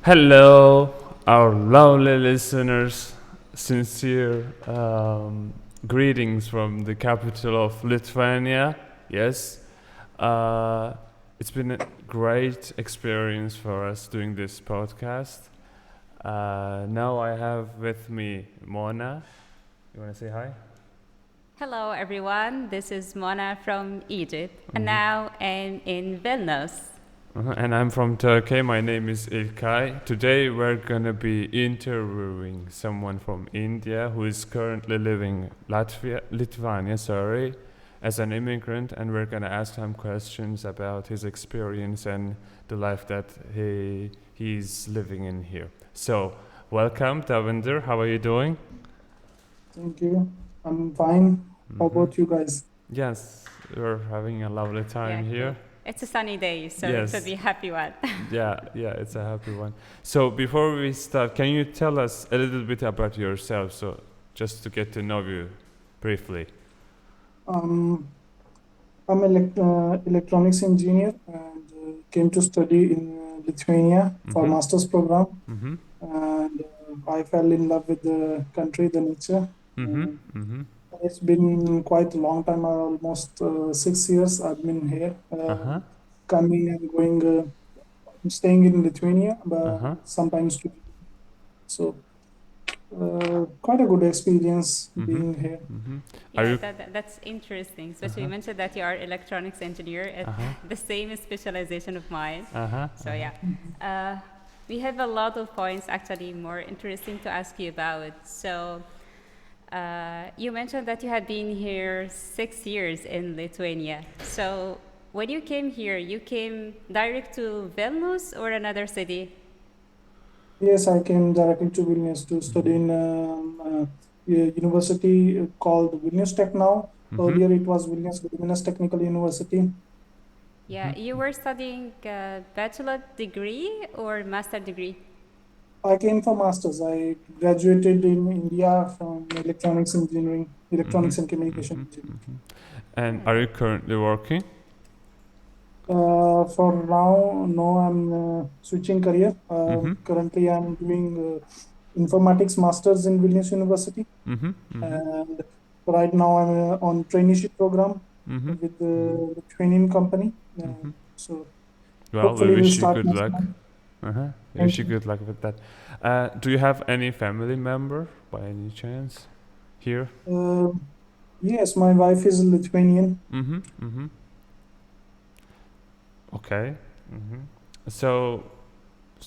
Hello, our lovely listeners. Sincere greetings from the capital of Lithuania. Yes, it's been a great experience for us doing this podcast. Now I have with me Mona. You want to say hi? Hello everyone, this is Mona from Egypt and now I'm in Vilnius. And I'm from Turkey. My name is Ilkai. Today we're gonna be interviewing someone from India who is currently living Lithuania, as an immigrant, and we're gonna ask him questions about his experience and the life that he's living in here. So, welcome, Davinder. How are you doing? Thank you. I'm fine. How about you guys? Yes, we're having a lovely time here. It's a sunny day, so Yes. it should be a happy one. Yeah, it's a happy one. So before we start, can you tell us a little bit about yourself, so just to get to know you briefly? I'm electronics engineer and came to study in Lithuania for master's program. And I fell in love with the country, the nature. It's been quite a long time, almost 6 years I've been here, coming and going, staying in Lithuania, but sometimes too. So quite a good experience being here. That's interesting. Especially you mentioned that you are electronics engineer at the same specialization of mine. We have a lot of points actually more interesting to ask you about. So you mentioned that you had been here 6 years in Lithuania. So when you came here, you came direct to Vilnius or another city? Yes, I came directly to Vilnius to study in a university called Vilnius Tech now. Earlier it was Vilnius Technical University. Yeah, you were studying a bachelor degree or master degree? I came for masters. I graduated in India from electronics engineering, electronics and communication engineering. And are you currently working? For now, no, I'm switching career. Currently, I'm doing informatics masters in Vilnius University, and right now I'm on traineeship program with the Lithuanian company. So Well, hopefully we we'll wish you start good next luck. month. We wish you good luck with that. Do you have any family member by any chance here? Yes, my wife is Lithuanian. Okay. So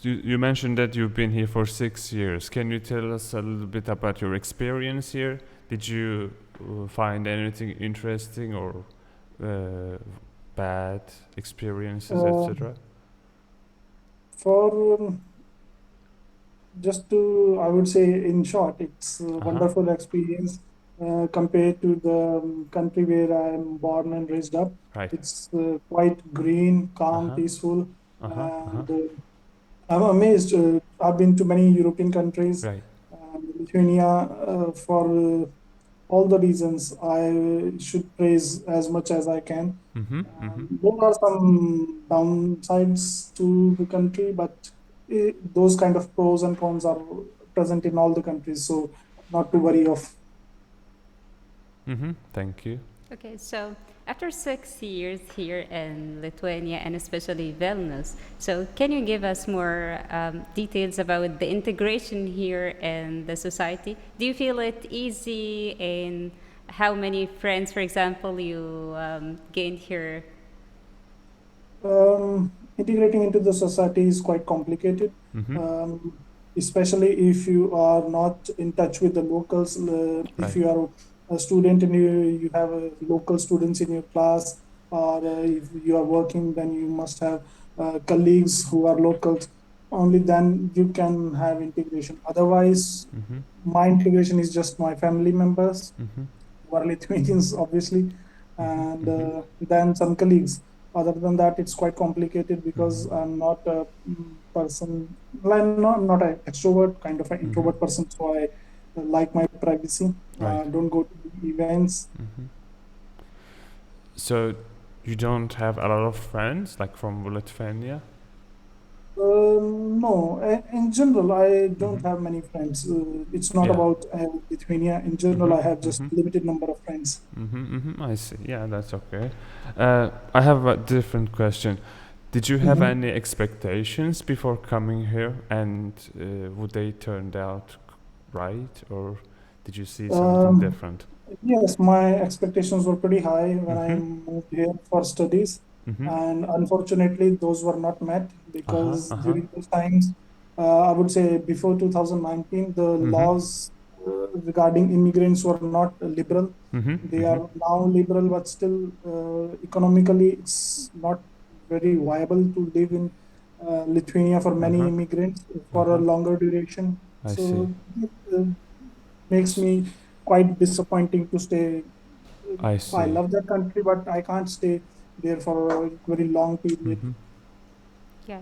you mentioned that you've been here for 6 years. Can you tell us a little bit about your experience here? Did you find anything interesting or bad experiences, etc.? For just to, I would say in short, it's a wonderful experience compared to the country where I'm born and raised up. Right. It's quite green, calm, peaceful, and I'm amazed. I've been to many European countries, Right. Lithuania, for all the reasons I should praise as much as I can. There are some downsides to the country, but those kind of pros and cons are present in all the countries, so not to worry of. Thank you. Okay, so after 6 years here in Lithuania and especially Vilnius, so can you give us more details about the integration here in the society? Do you feel it easy, and how many friends, for example, you gained here? Integrating into the society is quite complicated, especially if you are not in touch with the locals. If you are a student and you have local students in your class, or if you are working, then you must have colleagues who are locals. Only then you can have integration. Otherwise, my integration is just my family members who are Lithuanians, obviously, and then some colleagues. Other than that, it's quite complicated because I'm not a person, I'm not an extrovert, kind of an introvert person, so I like my privacy. Don't go to events. So you don't have a lot of friends, like from Lithuania? No, in general, I don't have many friends. It's not Yeah. about Lithuania. In general, I have just limited number of friends. I see. Yeah, that's okay. I have a different question. Did you have any expectations before coming here, and would they turned out right, or did you see something Um, different? yes, my expectations were pretty high when I moved here for studies, and unfortunately, those were not met because during those times, I would say before 2019, the laws regarding immigrants were not liberal. They are now liberal, but still economically, it's not very viable to live in Lithuania for many immigrants for a longer duration. I see. So it makes me quite disappointing to stay. I I see. love that country, but I can't stay there for a very long period. Yeah.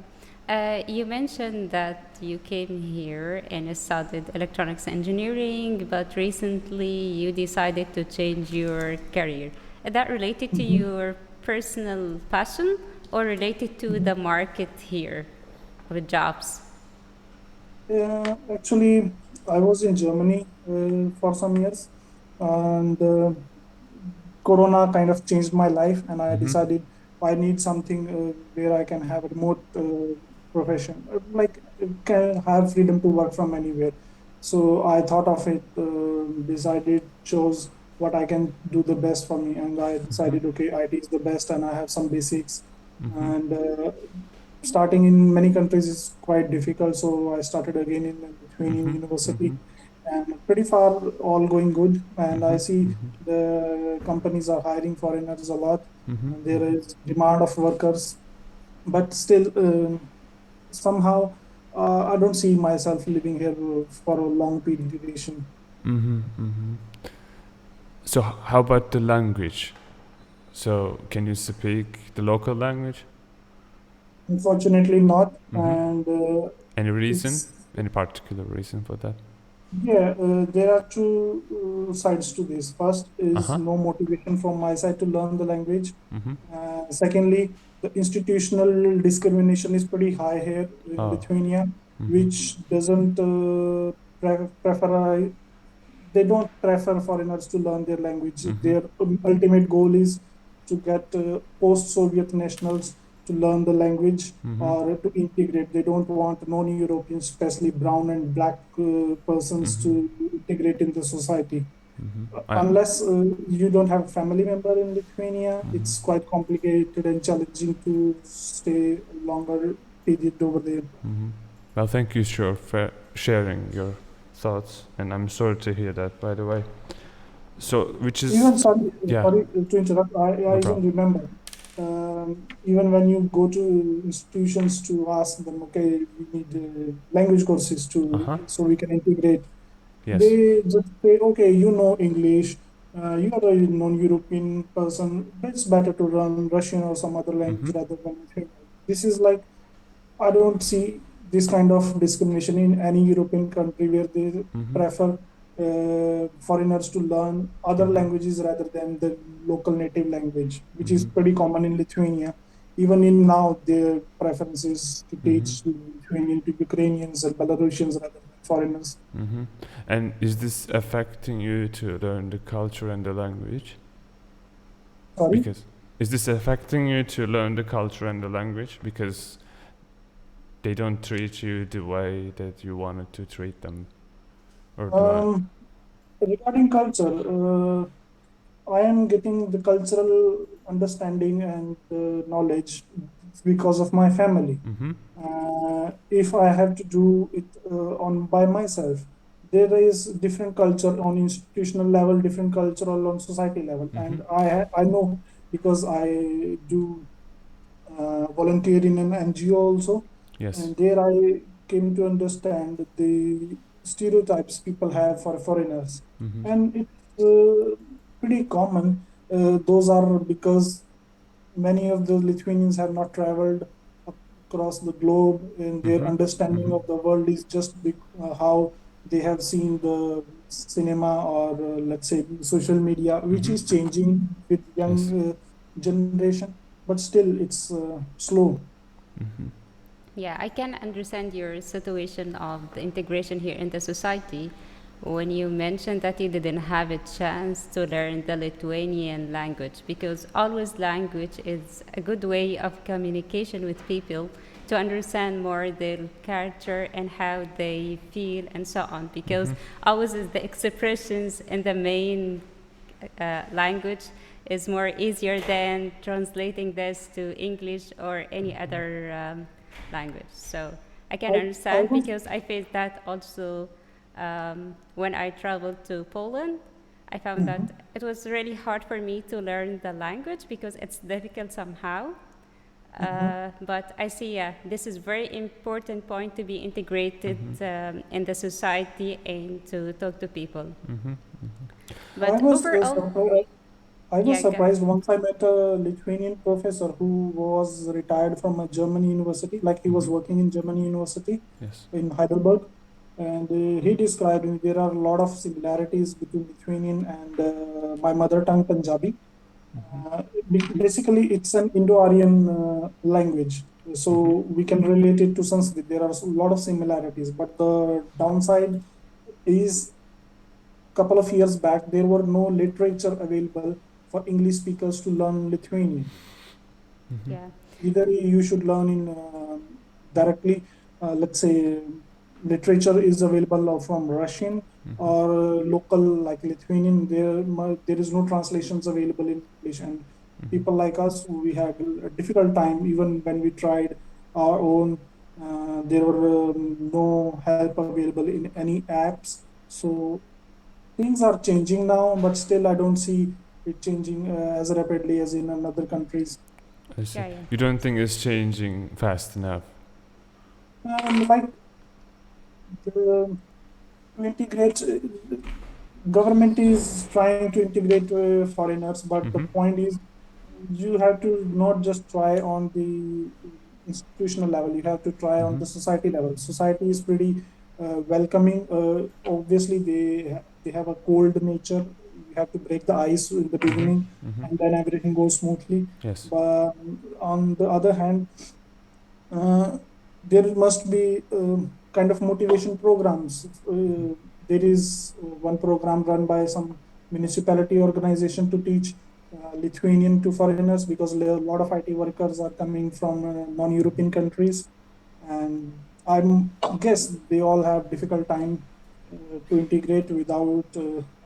You mentioned that you came here and you studied electronics engineering, but recently you decided to change your career. Is that related to your personal passion or related to the market here with jobs? Actually, I was in Germany for some years, and Corona kind of changed my life, and I decided I need something where I can have a remote profession, like can have freedom to work from anywhere. So I thought of it, decided, chose what I can do the best for me, and I decided, okay, IT is the best, and I have some basics, and starting in many countries is quite difficult. So I started again in the Lithuanian university, and pretty far all going good. And I see the companies are hiring foreigners a lot, and there is demand of workers. But still, somehow, I don't see myself living here for a long period duration. So how about the language? So can you speak the local language? Unfortunately, not. And Any reason? it's Any particular reason for that? Yeah, there are two sides to this. First is no motivation from my side to learn the language. Secondly, the institutional discrimination is pretty high here in Lithuania, which doesn't prefer. They don't prefer foreigners to learn their language. Their ultimate goal is to get post-Soviet nationals to learn the language or to integrate. They don't want non-Europeans, especially brown and black persons, to integrate in the society. Unless you don't have a family member in Lithuania, it's quite complicated and challenging to stay longer period over there. Well, thank you, sure, for sharing your thoughts, and I'm sorry to hear that, by the way. So, which is Even sorry, yeah, sorry to interrupt. I no even problem. remember. Even when you go to institutions to ask them, okay, we need language courses to so we can integrate. Yes. They just say, okay, you know English, you are a non-European person. It's better to learn Russian or some other language rather than Lithuanian. This is like, I don't see this kind of discrimination in any European country where they prefer foreigners to learn other languages rather than the local native language, which is pretty common in Lithuania. Even in now, their preference is to teach Lithuanian to Ukrainians and Belarusians rather than foreigners. And is this affecting you to learn the culture and the language? Sorry? Because is this affecting you to learn the culture and the language because they don't treat you the way that you wanted to treat them? Or Regarding culture, I am getting the cultural understanding and knowledge because of my family. If I have to do it on by myself, there is different culture on institutional level, different cultural on society level, and I know because I do volunteer in an NGO also, yes. and there I came to understand the stereotypes people have for foreigners, and it's pretty common. Those are because many of the Lithuanians have not traveled across the globe, and their understanding of the world is just how they have seen the cinema or let's say social media, which is changing with young generation, but still it's slow. Yeah, I can understand your situation of the integration here in the society. When you mentioned that you didn't have a chance to learn the Lithuanian language, because always language is a good way of communication with people to understand more their character and how they feel and so on, because always is the expressions in the main language is more easier than translating this to English or any other language. So I can understand because I faced that also when I traveled to Poland. I found that it was really hard for me to learn the language because it's difficult somehow. But I see, this is very important point to be integrated in the society and to talk to people. But I was surprised once I met a Lithuanian professor who was retired from a German university, like he was working in German university in Heidelberg. And he described there are a lot of similarities between Lithuanian and my mother tongue Punjabi. Basically, it's an Indo-Aryan language, so we can relate it to Sanskrit. There are a lot of similarities, but the downside is a couple of years back, there were no literature available for English speakers to learn Lithuanian. Yeah. Either you should learn in directly, let's say, literature is available from Russian or local like Lithuanian. There is no translations available in English, and people like us, we had a difficult time even when we tried our own. There were no help available in any apps. So things are changing now, but still I don't see it changing as rapidly as in other countries. I see. Yeah. You don't think it's changing fast enough? Like to integrate, government is trying to integrate foreigners, but the point is you have to not just try on the institutional level, you have to try on the society level. Society is pretty welcoming. Obviously they have a cold nature. You have to break the ice in the beginning and then everything goes smoothly. Yes. But on the other hand, there must be kind of motivation programs. There is one program run by some municipality organization to teach Lithuanian to foreigners, because a lot of IT workers are coming from non-European countries, and I guess they all have difficult time to integrate without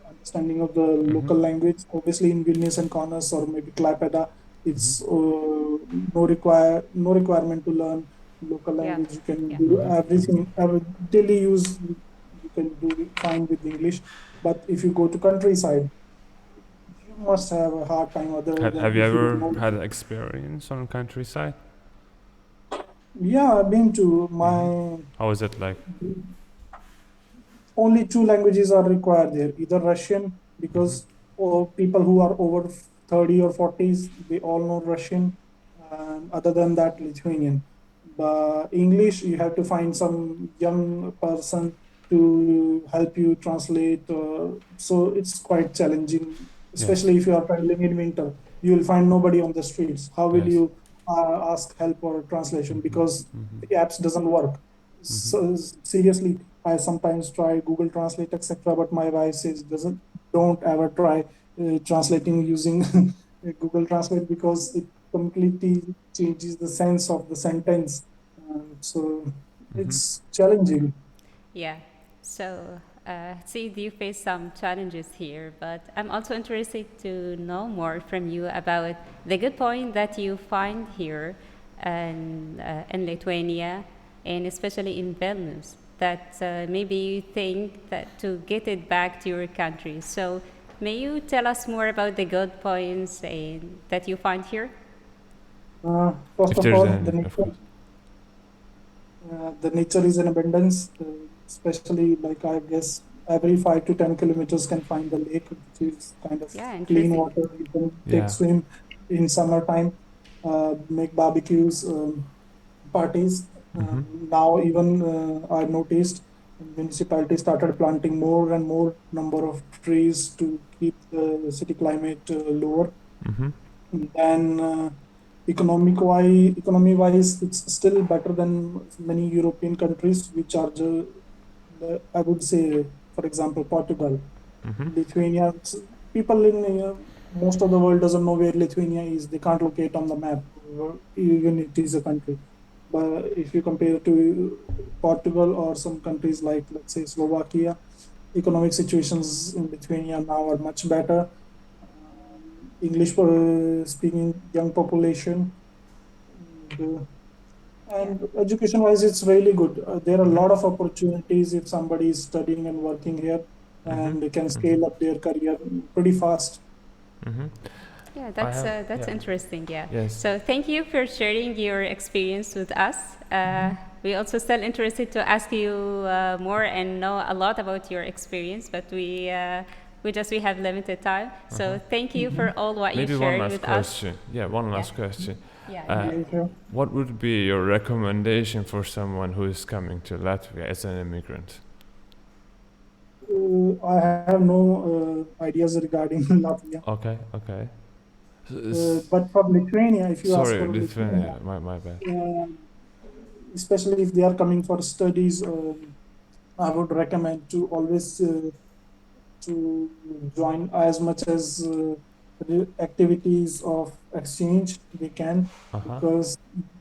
understanding of the local language. Obviously in Vilnius and Kaunas or maybe Klaipeda, it's no requirement to learn local language. You can do everything, daily use, you can do fine with English. But if you go to countryside, you must have a hard time. Have you ever had an experience on countryside? Yeah, I've been to my... How is it like? Only two languages are required there, either Russian, because people who are over 30 or 40s, they all know Russian. Other than that, Lithuanian. But English, you have to find some young person to help you translate. So it's quite challenging, especially if you are traveling in winter. You will find nobody on the streets. How will you ask help or translation, because the apps doesn't work? So seriously, I sometimes try Google Translate, etc. But my wife says, don't ever try translating using Google Translate, because it completely changes the sense of the sentence. So it's challenging. Yeah. So see, you face some challenges here, but I'm also interested to know more from you about the good point that you find here in Lithuania, and especially in Vilnius, that maybe you think that to get it back to your country. So may you tell us more about the good points that you find here? First of all, the nature is in abundance, especially like I guess every 5 to 10 kilometers can find the lake, which is kind of clean water. You can take swim in summertime, make barbecues, parties. Now even I noticed municipality started planting more and more number of trees to keep the city climate lower. Then economy-wise, it's still better than many European countries which are, I would say, for example, Portugal, Lithuania. People in most of the world doesn't know where Lithuania is. They can't locate on the map, even it is a country. But if you compare to Portugal or some countries like, let's say, Slovakia, economic situations in Lithuania now are much better. English speaking young population, and education wise it's really good. There are a lot of opportunities if somebody is studying and working here, and they can scale up their career pretty fast. Yeah, that's interesting. Yeah. Yes. So thank you for sharing your experience with us. We also still interested to ask you more and know a lot about your experience, but we have limited time. So thank you for all what Maybe you shared one last with question. us. Yeah, one last question. Yeah. What would be your recommendation for someone who is coming to Latvia as an immigrant? I have no ideas regarding Latvia. Okay. But for Lithuania, if you ask Sorry, for Lithuania, my bad. Especially if they are coming for studies, I would recommend to always to join as much as activities of exchange they can, because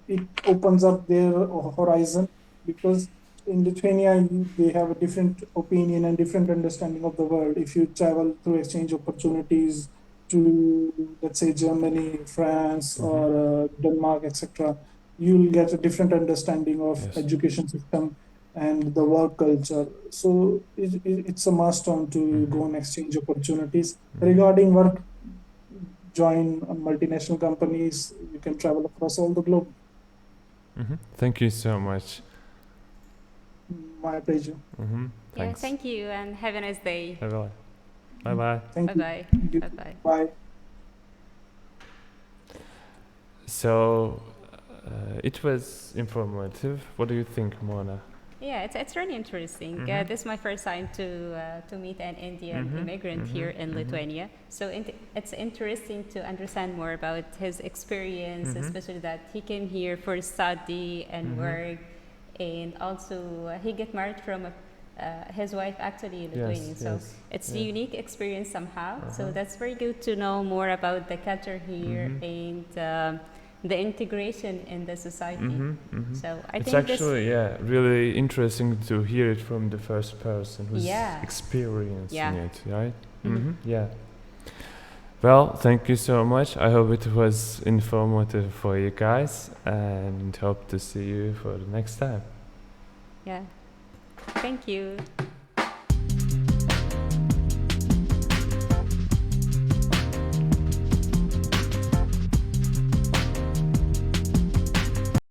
it opens up their horizon. Because in Lithuania, they have a different opinion and different understanding of the world. If you travel through exchange opportunities to, let's say, Germany, France, or Denmark, etc., you'll get a different understanding of education system and the work culture. So it's a must on to go on exchange opportunities. Regarding work, join multinational companies. You can travel across all the globe. Thank you so much. My pleasure. Yeah, thank you, and have a nice day. Bye-bye. Bye-bye. Thank Bye-bye. you. Bye-bye. Bye. So it was informative. What do you think, Mona? Yeah, it's really interesting. This is my first time to meet an Indian immigrant here in Lithuania. So it's interesting to understand more about his experience, especially that he came here for study and work, and also he get married from his wife actually Lithuanian. So it's a unique experience somehow. So that's very good to know more about the culture here and the integration in the society. So I it's think actually really interesting to hear it from the first person who's experiencing it, right? Yeah. Well, thank you so much. I hope it was informative for you guys, and hope to see you for the next time. Yeah. Thank you.